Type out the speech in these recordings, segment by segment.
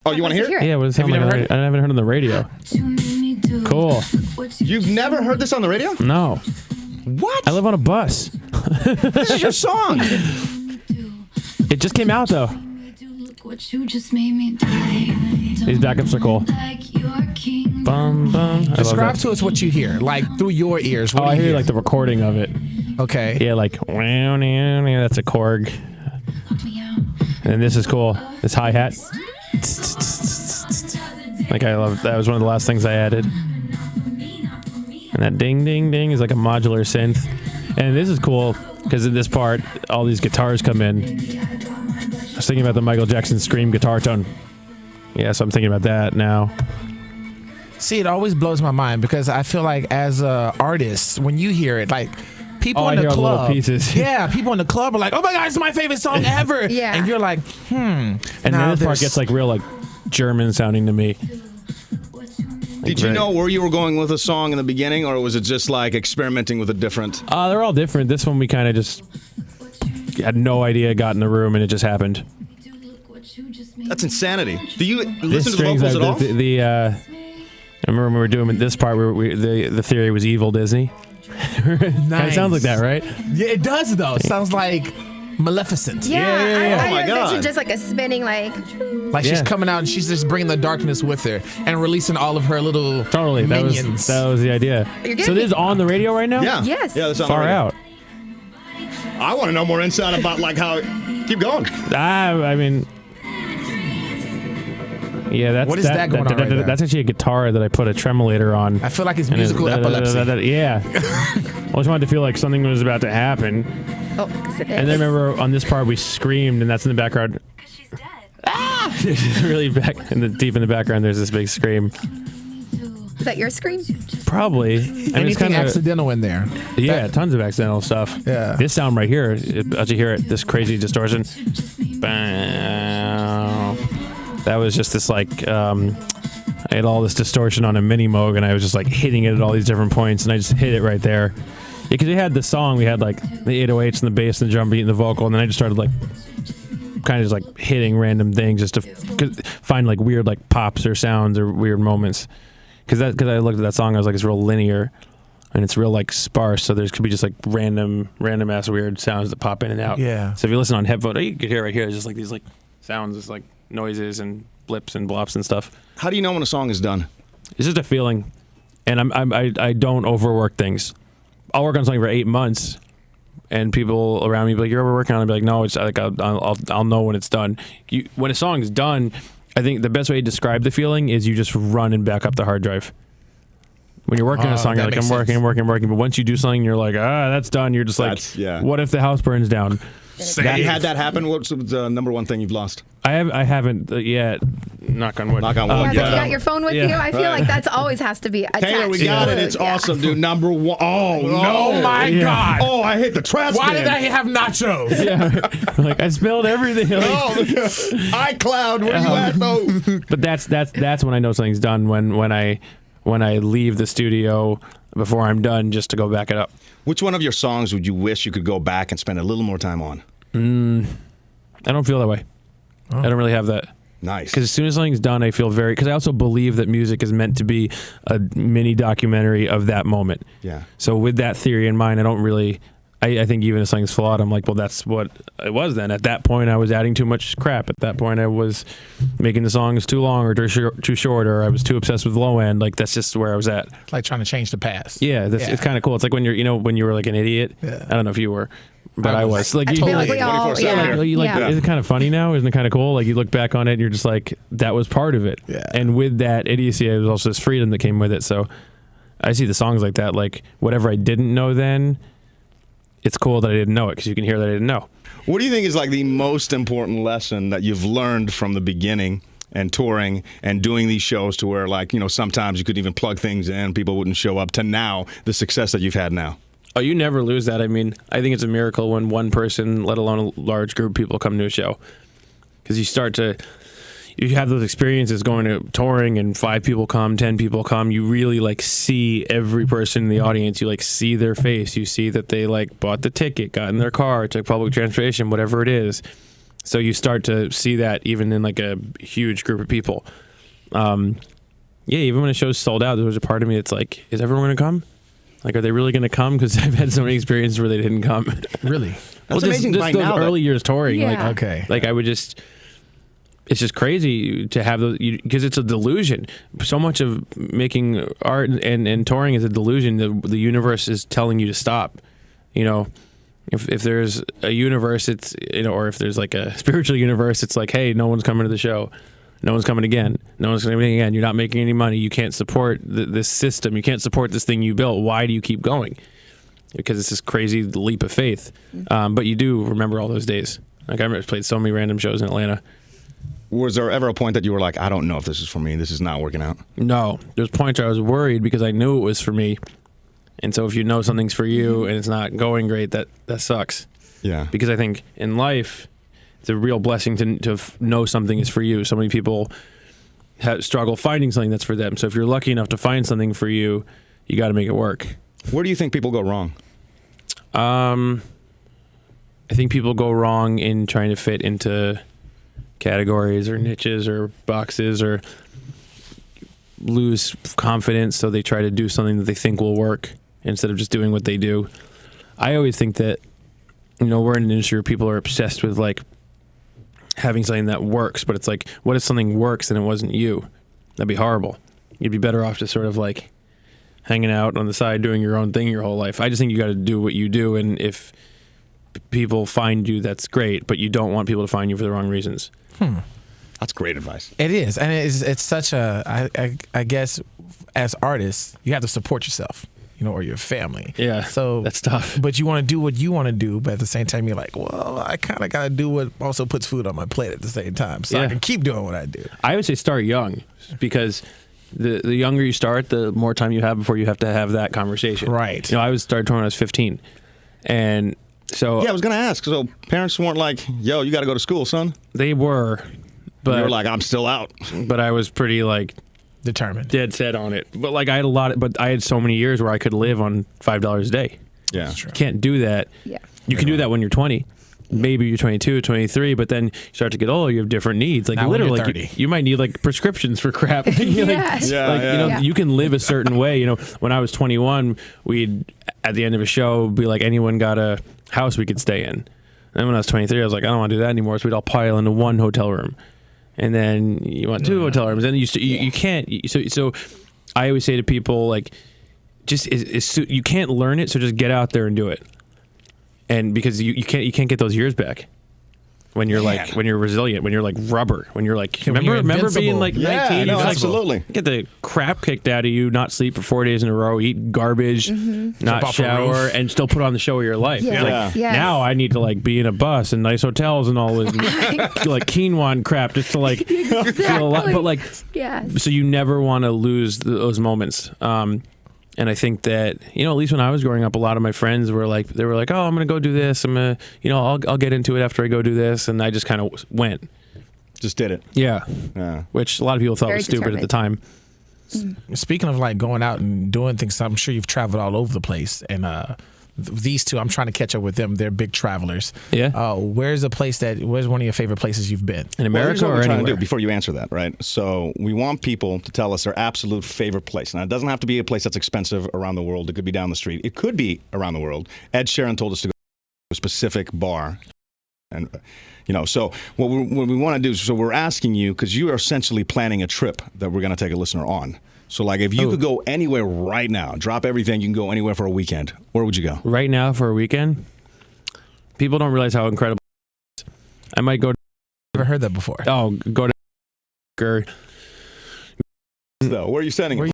Oh, you want to hear it? Yeah, what does it sound like? I haven't heard it on the radio. Cool. You've never heard this on the radio? No. What? I live on a bus. This is your song. It just came out, though. These backups are cool. Bum, bum. Describe to us what you hear, like through your ears. What do I you hear like the recording of it. Okay. Yeah, like that's a Korg. And this is cool. This hi-hat. Like I love that was one of the last things I added. And that ding ding ding is like a modular synth. And this is cool because in this part all these guitars come in. I was thinking about the Michael Jackson Scream guitar tone. Yeah, so I'm thinking about that now. See, it always blows my mind because I feel like as artists, when you hear it, like people in the club, pieces. yeah, people in the club are like, "Oh my God, it's my favorite song ever!" Yeah, and you're like, And then this part gets like real like German sounding to me. Did you know where you were going with the song in the beginning, or was it just like experimenting with a different? They're all different. This one we kind of just had no idea, got in the room, and it just happened. That's insanity. Do you listen to the vocals at all? I remember when we were doing this part where the theory was evil Disney. Nice. It sounds like that, right? Yeah, it does though. It sounds like Maleficent. Yeah. Oh my I God. envision just like a spinning Like she's coming out and she's just bringing the darkness with her and releasing all of her little minions. That was the idea. So this is on the radio right now? Yeah. Yes. Yeah, that's on Far the radio. out. I want to know more insight about like how. Keep going. I mean, yeah, that's What is that going on right there? That's actually a guitar that I put a tremolator on. I feel like it's musical epilepsy. Yeah. I just wanted to feel like something was about to happen. Oh, 'cause it is. And then remember on this part we screamed, and that's in the background. She's dead. Really deep in the background, there's this big scream. Is that your scream? Probably. I mean, it's Anything kinda, accidental in there? yeah, tons of accidental stuff. Yeah. This sound right here, as you hear it, this crazy distortion. Bow. That was just this like, I had all this distortion on a mini Moog, and I was just like hitting it at all these different points, and I just hit it right there. Because we had the song, we had like the 808s and the bass and the drum beat and the vocal, and then I just started like kind of just like hitting random things just to find like weird like pops or sounds or weird moments. Because I looked at that song, I was like, it's real linear and it's real like sparse, so there could be just like random ass weird sounds that pop in and out. Yeah. So if you listen on headphones, you could hear right here, it's just like these like sounds, just like noises and blips and blops and stuff. How do you know when a song is done? It's just a feeling, and I don't overwork things. I'll work on something for 8 months, and people around me be like, "You're overworking on it." I'll be like, "No, it's like I'll know when it's done." When a song is done, I think the best way to describe the feeling is you just run and back up the hard drive. When you're working on a song, you're like, I'm working. But once you do something, you're like, that's done. You're just like, what if the house burns down? That had that happen. What's the number one thing you've lost? I haven't yet. Knock on wood. Knock on wood. You got your phone with you? I feel like that's always has to be attached. Taylor, we got it. It's awesome, dude. Number one. Oh, no. Oh, my God. Oh, I hit the trash Why can. did I have nachos? Yeah. Like, I spilled everything. Oh, iCloud, where you at, though? But that's when I know something's done, when I leave the studio before I'm done, just to go back it up. Which one of your songs would you wish you could go back and spend a little more time on? I don't feel that way. I don't really have that. Nice. Because as soon as something's done, I feel because I also believe that music is meant to be a mini documentary of that moment. Yeah. So with that theory in mind, I don't really, I think even if something's flawed, I'm like, well, that's what it was then. At that point, I was adding too much crap. At that point, I was making the songs too long or too short, or I was too obsessed with low end. Like, that's just where I was at. Like trying to change the past. Yeah, it's kind of cool. It's like when you were like an idiot. Yeah. I don't know if you were. But I was. Like, I feel like we all, is it kind of funny now? Isn't it kind of cool? Like, you look back on it and you're just like, that was part of it. Yeah. And with that idiocy, there was also this freedom that came with it. So I see the songs like that. Like, whatever I didn't know then, it's cool that I didn't know it because you can hear that I didn't know. What do you think is like the most important lesson that you've learned from the beginning and touring and doing these shows to where, like, sometimes you could even plug things in, people wouldn't show up, to now, the success that you've had now? Oh, you never lose that. I mean, I think it's a miracle when one person, let alone a large group of people, come to a show. Because you have those experiences going to touring and 5 people come, 10 people come. You really like see every person in the audience. You like see their face. You see that they like bought the ticket, got in their car, took public transportation, whatever it is. So you start to see that even in like a huge group of people. Even when a show's sold out, there was a part of me that's like, is everyone going to come? Like, are they really going to come? Because I've had so many experiences where they didn't come. Really? That's amazing. Just those early years touring. Yeah. Like, Okay. Like I would just, it's just crazy to have those, because it's a delusion. So much of making art and touring is a delusion. The universe is telling you to stop. You know, if there's a universe, it's, you know, or if there's like a spiritual universe, it's like, hey, no one's coming to the show. No one's coming again. No one's coming again. You're not making any money. You can't support this system. You can't support this thing you built. Why do you keep going? Because it's this crazy leap of faith. But you do remember all those days. Like, I played so many random shows in Atlanta. Was there ever a point that you were like, I don't know if this is for me, this is not working out? No. There's points where I was worried because I knew it was for me. And so if you know something's for you and it's not going great, that sucks. Yeah. Because I think in life, it's a real blessing to know something is for you. So many people struggle finding something that's for them. So if you're lucky enough to find something for you, you got to make it work. Where do you think people go wrong? I think people go wrong in trying to fit into categories or niches or boxes, or lose confidence, so they try to do something that they think will work instead of just doing what they do. I always think that, you know, we're in an industry where people are obsessed with like having something that works, but it's like, what if something works and it wasn't you? That'd be horrible. You'd be better off just sort of like hanging out on the side doing your own thing your whole life. I just think you got to do what you do, and if people find you, that's great, but you don't want people to find you for the wrong reasons. That's great advice. It is, and it's such a. I guess as artists, you have to support yourself, you know, or your family. Yeah, so that's tough. But you want to do what you want to do, but at the same time, you're like, well, I kind of got to do what also puts food on my plate at the same time, so I can keep doing what I do. I would say start young, because the younger you start, the more time you have before you have to have that conversation. Right. You know, I started touring when I was 15, and so Yeah, I was going to ask. So parents weren't like, yo, you got to go to school, son? they were, but You were like, I'm still out. but I was pretty like Determined. dead set on it. But like I had so many years where I could live on $5 a day. Yeah. You can't do that. Yeah. You can do that when you're 20. Maybe you're 22, 23, but then you start to get older, you have different needs. Like Not when you're literally, 30. you might need like prescriptions for crap. You're like, Yes. Yeah, like, yeah. you know, Yeah. you can live a certain way. You know, when I was 21, we'd at the end of a show be like, anyone got a house we could stay in? And then when I was 23, I was like, I don't want to do that anymore. So we'd all pile into one hotel room, and then you want two hotel rooms, and you can't. So I always say to people, like, just you can't learn it, so just get out there and do it. And because you can't get those years back. When you're like, when you're resilient, when you're like rubber, when you're like, When you're remember being invincible. like Yeah, 19, no, you like, absolutely. get the crap kicked out of you, not sleep for 4 days in a row, eat garbage, Jump not off a shower, roof. and still put on the show of your life. Yes. It's like, Yeah. Yes. now I need to like be in a bus and nice hotels and all this like quinoa and crap just to like feel alive. But like, Yes. so you never want to lose those moments. And I think that, you know, at least when I was growing up, a lot of my friends were like, oh, I'm going to go do this. I'm going to, you know, I'll get into it after I go do this. And I just kind of went. Just did it. Yeah. Yeah. Which a lot of people thought Very was stupid at the determined. time. Speaking of like going out and doing things, I'm sure you've traveled all over the place, and these two, I'm trying to catch up with them. They're big travelers. Yeah. Where's one of your favorite places you've been? In Well, here's America what or we're trying anywhere? to do before you answer that, right? So we want people to tell us their absolute favorite place. Now, it doesn't have to be a place that's expensive around the world. It could be down the street. It could be around the world. Ed Sheeran told us to go to a specific bar. And, you know, so what we want to do is, so we're asking you, because you are essentially planning a trip that we're going to take a listener on. So, like, if you could go anywhere right now, drop everything, you can go anywhere for a weekend, where would you go? Right now for a weekend, people don't realize how incredible it is. I might go to, Never heard that before. go to, So, where are you sending it?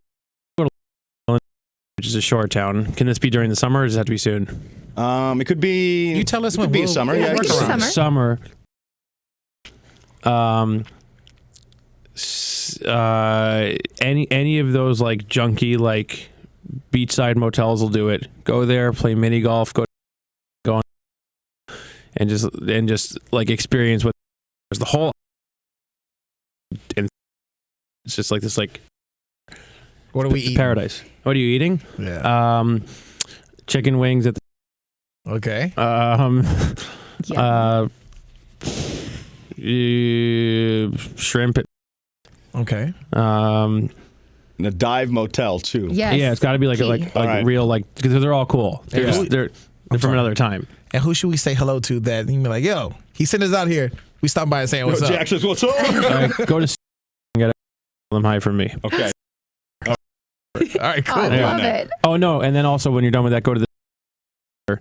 which is a shore town. Can this be during the summer, or does it have to be soon? It could be. You tell us it when could be we'll- summer. yeah, Yeah, we it can could do be summer. Any of those like junky like beachside motels will do it. Go there, play mini golf, go on, and just like experience what the whole. And it's just like this like What are we eating? paradise. What are you eating? Yeah. Chicken wings at the Okay. uh Shrimp. Okay. And a dive motel too. Yes. Yeah, it's got to be like right. real because they're all cool. They're from another time. And who should we say hello to that? You can be like, yo, he sent us out here. We stopped by and saying what's up. Jack says, what's up? All right, go to and get them high from me. Okay. All right, cool. I love it. Oh no, and then also when you're done with that, go to the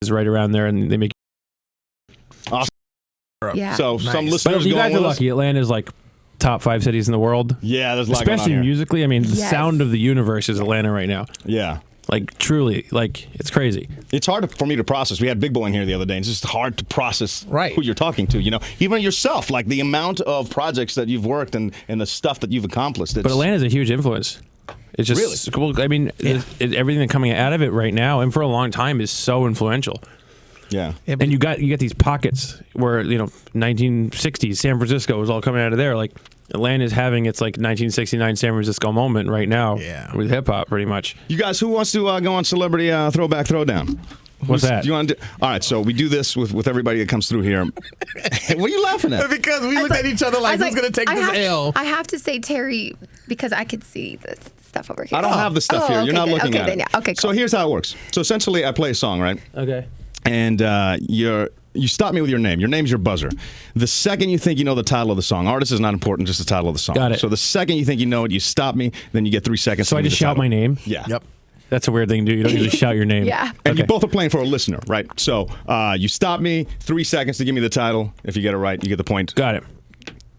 is right around there, and they make. Yeah. So Nice. some But listeners you guys going are with us? lucky. Atlanta's like top 5 cities in the world. Yeah, there's a lot going Especially on here. musically. I mean, the Yes. sound of the universe is Atlanta right now. Yeah. Like truly, like it's crazy. It's hard for me to process. We had Big Boy in here the other day, and it's just hard to process Right. who you're talking to. You know, even yourself, like the amount of projects that you've worked and the stuff that you've accomplished. But Atlanta's a huge influence. It's just cool. I mean, everything that's coming out of it right now, and for a long time, is so influential. Yeah. And you got these pockets where 1960s San Francisco was all coming out of there. Like Atlanta's having its like 1969 San Francisco moment right now. Yeah. With hip hop, pretty much. You guys, who wants to go on Celebrity Throwback Throwdown? What's that? Do you want to all right, so we do this with everybody that comes through here. What are you laughing at? Because we looked at each other like, who's going to take this L? I have to say Terry because I could see the stuff over here. I don't have the stuff here. okay, You're not good. looking okay, at then, it. Yeah. Okay, cool. So here's how it works. So essentially, I play a song, right? Okay. And you stop me with your name. Your name's your buzzer. The second you think you know the title of the song, artist is not important, just the title of the song. Got it. So the second you think you know it, you stop me, then you get 3 seconds. So to I give me just the shout title. my name? Yeah. Yep. That's a weird thing to do. You don't usually shout your name. Yeah. And you Okay. both are playing for a listener, right? So you stop me, 3 seconds to give me the title. If you get it right, you get the point. Got it.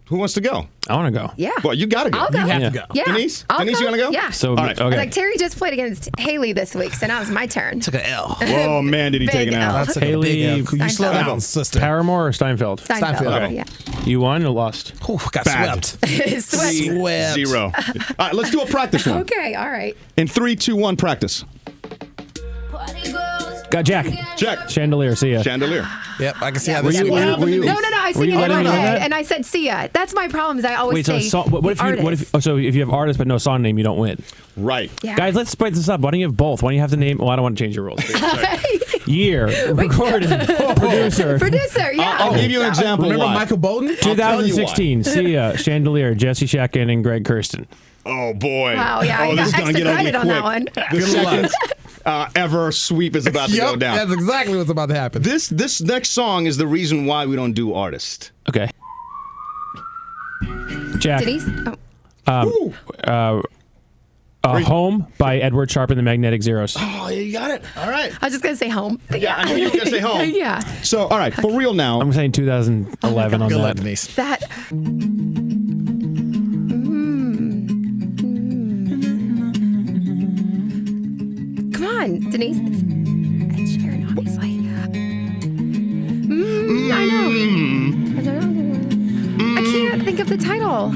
Who wants to go? I want to go. Yeah. Well, you got to go. I'll go. You have Yeah. to go. Yeah. Denise? I'll Denise, you wanna go? Yeah. So All right. okay. Like Terry just played against Haley this week, so now it's my turn. Took an L. Whoa, man, did he take Big an L. L. That's a Haley big L. You slow Steinfeld. down, sister. Paramore or Steinfeld? Steinfeld. Okay. Yeah. You won or lost? Ooh, got Bad. swept. Sweat. Swept. 0. All right, let's do a practice one. Okay. All right. In 3, 2, 1, practice. Got Jack. Jack. Chandelier. See ya. Chandelier. Yep, I can see how Were this you- is. were you- No. I sing you it in letting my me know head, that? and I said, "See ya." That's my problem. Is I always Wait, so say. what if if you have artist but no song name, you don't win? Right. Yeah. Guys, let's spice this up. Why don't you have both? Why don't you have the name? Well, I don't want to change your rules. Year, recorded, producer. Producer. Yeah. I'll give you an example. Remember why. Michael Bolton? I'll tell you 2016, Sia, Chandelier, Jesse Shacken, and Greg Kirsten. Oh, boy. Wow. Yeah. Oh, I this got is going to extra get ugly credit on quick. that one. The second ever sweep is about to go Yep, down. that's exactly what's about to happen. This next song is the reason why we don't do artist. Okay. Jack. Denise. Oh. Home by Edward Sharpe and the Magnetic Zeros. Oh, you got it. All right. I was just gonna say home. Yeah, I knew you were going to say home. Yeah. So, all right, for real now. I'm saying 2011 on Good that. luck, Denise. That. Come on, Denise. Ed Sheeran, obviously. I know. I can't think of the title.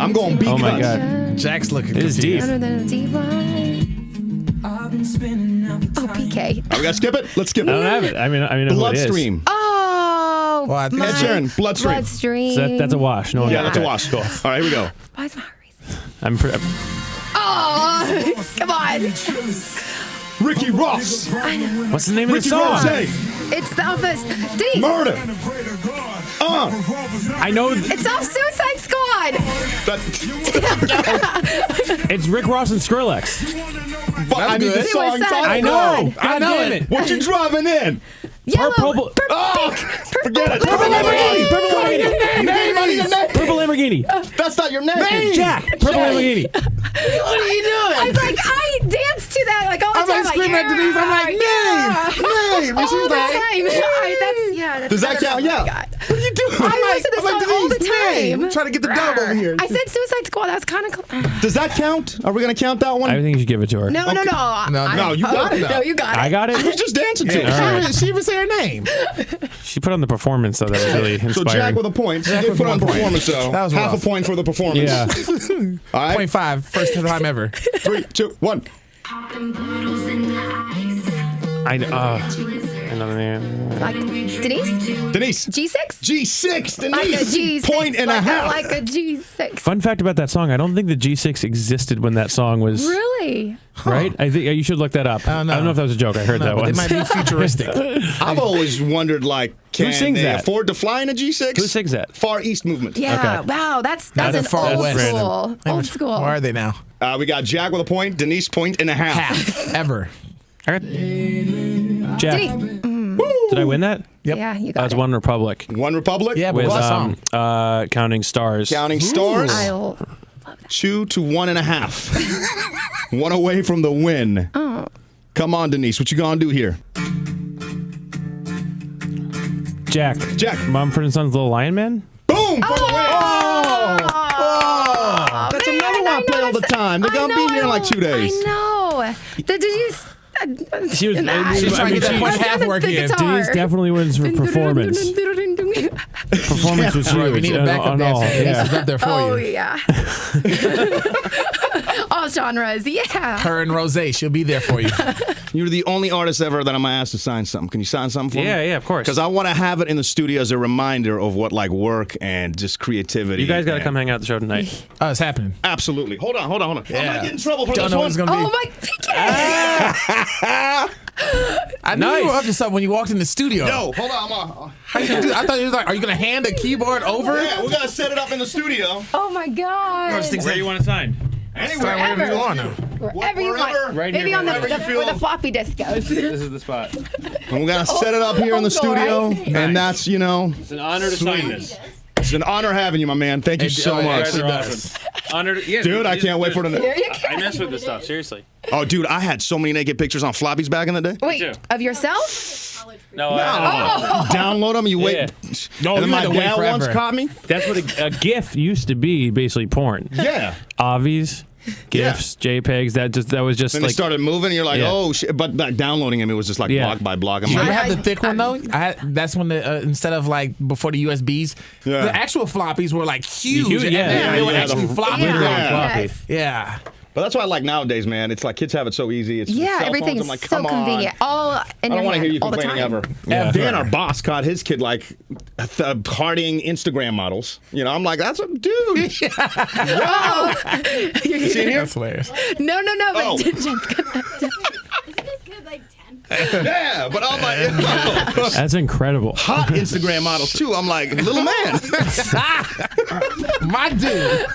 I'm going B Oh my cuts. God. Jack's looking It is confused. deep. Under the deep line. Oh, PK. Are we going to skip it? Let's skip I don't it. have it. I mean, who it is. Bloodstream. Oh. Well, I think Ed that's Sheeran, Bloodstream. Bloodstream. So that's a wash. No one Yeah, got that's a that. wash. Cool. All right, here we go. Why is my heart racing? I'm pretty. Oh, come on. Ricky Ross. What's the name of the Ricky song? Ross. Hey, It's the Office. Denise. murder. I know It's off Suicide Squad. it's Rick Ross and Skrillex. But I need the good. song Suicide title. I know. Squad. God damn it. What you driving in? Yellow. Purple- Oh, forget it. Purple Lamborghini. Purple Lamborghini. Name, I need a name. Purple Lamborghini. That's not your name. Jack. Purple Lamborghini. What are you doing? I was like, I dance to that like all the I'm time. like screaming at Denise. I'm like, name. And All she's the like, time. That's Does that count? Yeah. What are you doing? I listen to this song all the Denise, time. name. Trying to get the dub over here. I said Suicide Squad. That was kind of. Does that count? Are we going to count that one? I think you should give it to her. No. No, you got it. No, you got it. I got She was it. just dancing to it. All right. She even say her name. She put on the performance, though. That was really So inspiring. Jack with a point. She did with put on 1 point. performance, though. That was half rough. a point for the performance. Yeah. All right. 0.5, first time ever. 3, 2, 1. I Another name. Like Denise? Denise. G6? G6, Denise. Like a G6. Point and a half. Like a G6. Fun fact about that song: I don't think the G6 existed when that song was Really? right. I think you should look that up. I don't know if that was a joke. I heard that But once. it might be futuristic. I've always wondered, like, can sings they that? afford to fly in a G6? Who sings that? Far East movement. Yeah. Okay. Wow. That's That's an far old west. school. Old school. Where are they now? We got Jack with a point, Denise point and a half. Half. Ever. I got Jack. Denise. Did I win that? Yep. Yeah, you That got was it. One Republic. One Republic. Yeah, but With what song? Counting Stars. Counting Stars. I'll 2 to 1.5. One away from the win. Oh. Come on, Denise. What you gonna do here? Jack. Mumford & Sons Little Lion Man? Boom! For the win. That's man, another one I play all the time. They're gonna be here in like 2 days. I know. Did you? She was She's trying to get that one half work in. Denise definitely wins for performance. Performance was Right, huge. we need a backup dancer. This is up there for Oh you. yeah. All genres, yeah. Her and Rose, she'll be there for you. You're the only artist ever that I'm gonna ask to sign something. Can you sign something for me? Yeah, of course. Because I want to have it in the studio as a reminder of what like work and just creativity. You guys got to and- come hang out at the show tonight. Oh, it's happening. Absolutely. Hold on. I'm gonna get in trouble for Don't this know what one. it's gonna be. Oh my. I knew you were up to something when you walked in the studio. Yo, hold on. How you gonna do? I thought you was like, are you gonna hand a keyboard over? Yeah, we're gonna set it up in the studio. Oh my God. Where you want to sign? Anywhere. Wherever you want now. Wherever you want. Right Maybe here, on the, wherever you the, feel. where the floppy disk goes. This is the spot. And we're gonna set it up here in the studio, and that's It's an honor to sign this. it's an honor having you, my man. Thank you so much, You guys are awesome. Honored. Yeah, dude. I can't wait for the. There you go. I mess with this stuff, seriously. Oh, dude, I had so many naked pictures on floppies back in the day. Wait, too. of yourself? No, Download them, you wait. Yeah. No, And then you my had to wait dad once forever. caught me. that's what a GIF used to be, basically porn. Yeah. Obvies, GIFs, JPEGs. That was just Then like they started moving, and you're like, Yeah. oh shit. But like downloading them, it was just like Yeah. block by block. I'm You like, ever have the thick one though? That's when the instead of like before the USBs, Yeah. the actual floppies were like huge. Huge, and yeah. then they were Yeah, actually the- floppy. literally Yeah. floppy. Yes. Yeah. but that's what I like nowadays, man. It's like kids have it so easy. It's Yeah, cell everything's phones. I'm like, so come on. convenient. All in I your don't want to hand hear you all the complaining time. ever. Yeah. Dan, our boss, caught his kid like harding Instagram models. You know, I'm like, that's a dude. Oh. You see it here? That's hilarious. No. Oh. But Jen's gonna. Yeah, but I'm like, That's incredible. hot Instagram models too. I'm like, little man. My dude.